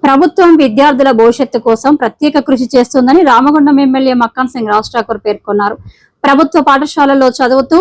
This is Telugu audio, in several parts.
ప్రభుత్వం విద్యార్థుల భవిష్యత్తు కోసం ప్రత్యేక కృషి చేస్తుందని రామగుండం ఎమ్మెల్యే మక్కాన్ సింగ్ రాజ్ ఠాకూర్ పేర్కొన్నారు. ప్రభుత్వ పాఠశాలలో చదువుతూ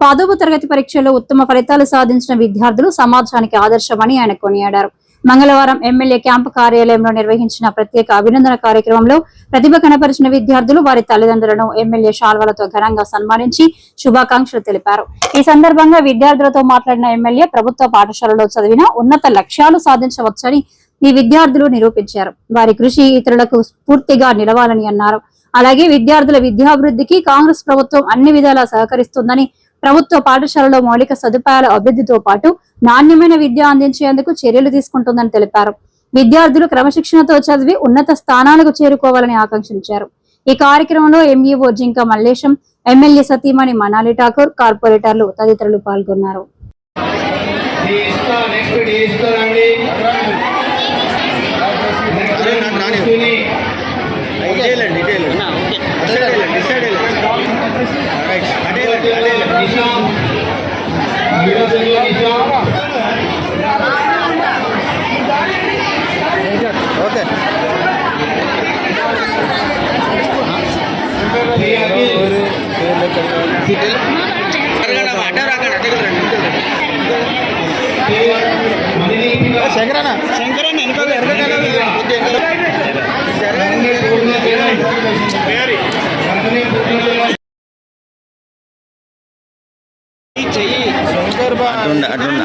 10వ తరగతి పరీక్షల్లో ఉత్తమ ఫలితాలు సాధించిన విద్యార్థులు సమాజానికి ఆదర్శమని ఆయన కొనియాడారు. మంగళవారం ఎమ్మెల్యే క్యాంపు కార్యాలయంలో నిర్వహించిన ప్రత్యేక అభినందన కార్యక్రమంలో ప్రతిభ కనపరిచిన విద్యార్థులు వారి తల్లిదండ్రులను ఎమ్మెల్యే శాల్వాలతో ఘనంగా సన్మానించి శుభాకాంక్షలు తెలిపారు. ఈ సందర్భంగా విద్యార్థులతో మాట్లాడిన ఎమ్మెల్యే ప్రభుత్వ పాఠశాలలో చదివిన ఉన్నత లక్ష్యాలు సాధించవచ్చని ఈ విద్యార్థులు నిరూపించారు. వారి కృషి ఇతరులకు స్ఫూర్తిగా నిలవాలని అన్నారు. అలాగే విద్యార్థుల విద్యాభివృద్ధికి కాంగ్రెస్ ప్రభుత్వం అన్ని విధాలా సహకరిస్తుందని, ప్రభుత్వ పాఠశాలలో మౌలిక సదుపాయాల అభివృద్ధితో పాటు నాణ్యమైన విద్య అందించేందుకు చర్యలు తీసుకుంటుందని తెలిపారు. విద్యార్థులు క్రమశిక్షణతో చదివి ఉన్నత స్థానాలకు చేరుకోవాలని ఆకాంక్షించారు. ఈ కార్యక్రమంలో ఎంఈఓ జింక మల్లేశం, ఎమ్మెల్యే సతీమణి మనాలి ఠాకూర్, కార్పొరేటర్లు తదితరులు పాల్గొన్నారు.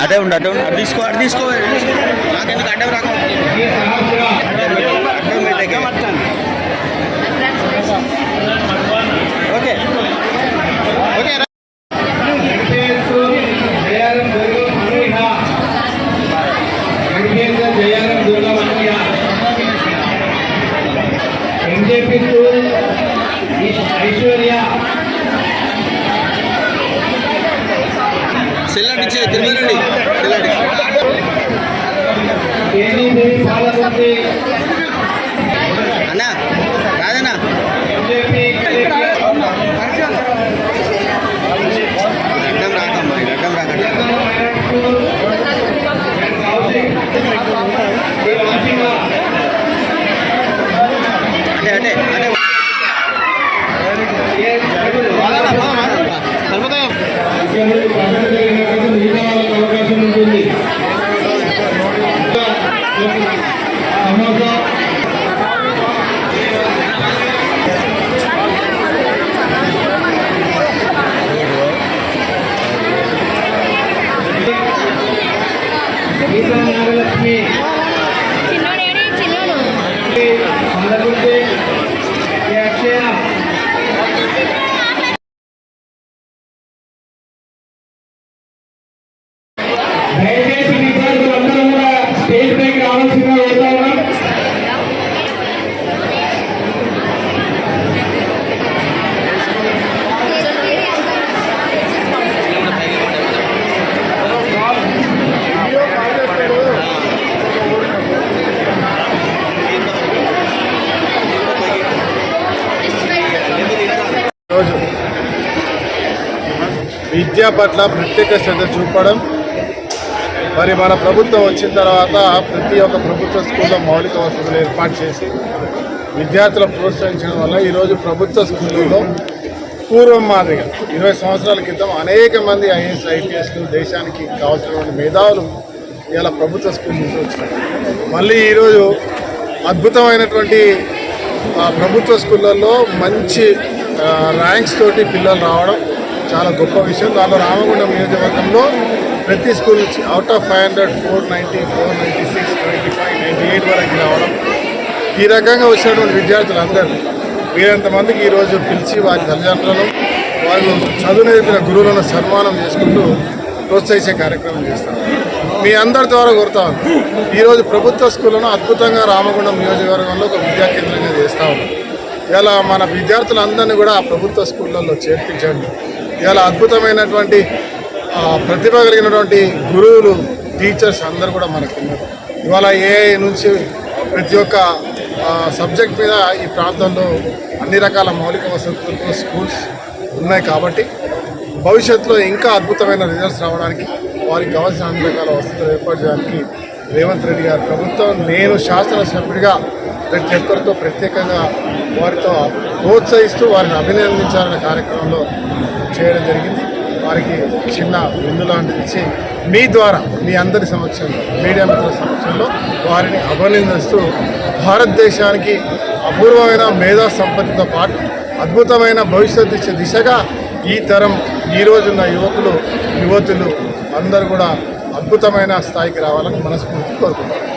అదే ఉండు అటు తీసుకో నాకెందుకు అడ్డం రాక ఓకే ఓకే ఐశ్వర్య తిరుమలండి అన్నా కాదన్నా అడ్డం రాకమ్మా అడ్డం రాకండి అంటే అవకాశం ఉంటుంది. నాగలక్ష్మి అక్షయ దయచేసి విద్యార్థులు అందరూ కూడా స్టేజ్ పైకి రావాల్సిందిగా వెళ్తా ఉన్నాం. రోజు విద్య పట్ల ప్రత్యేక శ్రద్ధ చూపడం, మరి మన ప్రభుత్వం వచ్చిన తర్వాత ప్రతి ఒక్క ప్రభుత్వ స్కూల్లో మౌలిక వసతులు ఏర్పాటు చేసి విద్యార్థులను ప్రోత్సహించడం వల్ల ఈరోజు ప్రభుత్వ స్కూళ్ళలో పూర్వం మాదిరిగా 20 సంవత్సరాల క్రితం అనేక మంది ఐఏఎస్ ఐపీఎస్లు దేశానికి కావాల్సినటువంటి మేధావులు ఇలా ప్రభుత్వ స్కూల్ నుంచి వచ్చినారు. మళ్ళీ ఈరోజు అద్భుతమైనటువంటి ప్రభుత్వ స్కూళ్ళల్లో మంచి ర్యాంక్స్ తోటి పిల్లలు రావడం చాలా గొప్ప విషయం. దాంట్లో రామగుండం నియోజకవర్గంలో ప్రతి స్కూల్ నుంచి అవుట్ ఆఫ్ 500 490, 496, 95, 98 వరకు రావడం. ఈ రకంగా వచ్చినటువంటి విద్యార్థులందరూ వీరంతమందికి ఈరోజు పిలిచి వారి తల్లిదండ్రులను, వాళ్ళు చదువు నేర్పిన గురువులను సన్మానం చేసుకుంటూ ప్రోత్సహించే కార్యక్రమం చేస్తాం. మీ అందరి ద్వారా కోరుతాం, ఈరోజు ప్రభుత్వ స్కూళ్ళను అద్భుతంగా రామగుండం నియోజకవర్గంలో ఒక విద్యా కేంద్రంగా చేస్తూ ఉన్నాం. ఇలా మన విద్యార్థులందరినీ కూడా ఆ ప్రభుత్వ స్కూళ్ళల్లో చేర్పించండి. ఇలా అద్భుతమైనటువంటి ప్రతిభ కలిగినటువంటి గురువులు, టీచర్స్ అందరూ కూడా మనకున్నారు. ఇవాళ ఏఐ నుంచి ప్రతి ఒక్క సబ్జెక్ట్ మీద ఈ ప్రాంతంలో అన్ని రకాల మౌలిక వసతులతో స్కూల్స్ ఉన్నాయి కాబట్టి భవిష్యత్తులో ఇంకా అద్భుతమైన రిజల్ట్స్ రావడానికి వారికి కావాల్సిన అన్ని రకాల వసతులు ఏర్పాటు చేయడానికి రేవంత్ రెడ్డి గారి ప్రభుత్వం, నేను శాసనసభ్యుడిగా ప్రతి ఒక్కరితో ప్రత్యేకంగా వారితో ప్రోత్సహిస్తూ వారిని అభినందించాలనే కార్యక్రమంలో చేయడం జరిగింది. వారికి చిన్న విందు లాంటిది ఇచ్చి మీ ద్వారా మీ అందరి సమక్షంలో, మీడియా మిత్రుల సమక్షంలో వారిని అభినందిస్తూ భారతదేశానికి అపూర్వమైన మేధా సంపత్తితో పాటు అద్భుతమైన భవిష్యత్తు ఇచ్చే దిశగా ఈ తరం ఈ రోజున్న యువతులు అందరూ కూడా అద్భుతమైన స్థాయికి రావాలని మనస్ఫూర్తి కోరుకుంటున్నాను.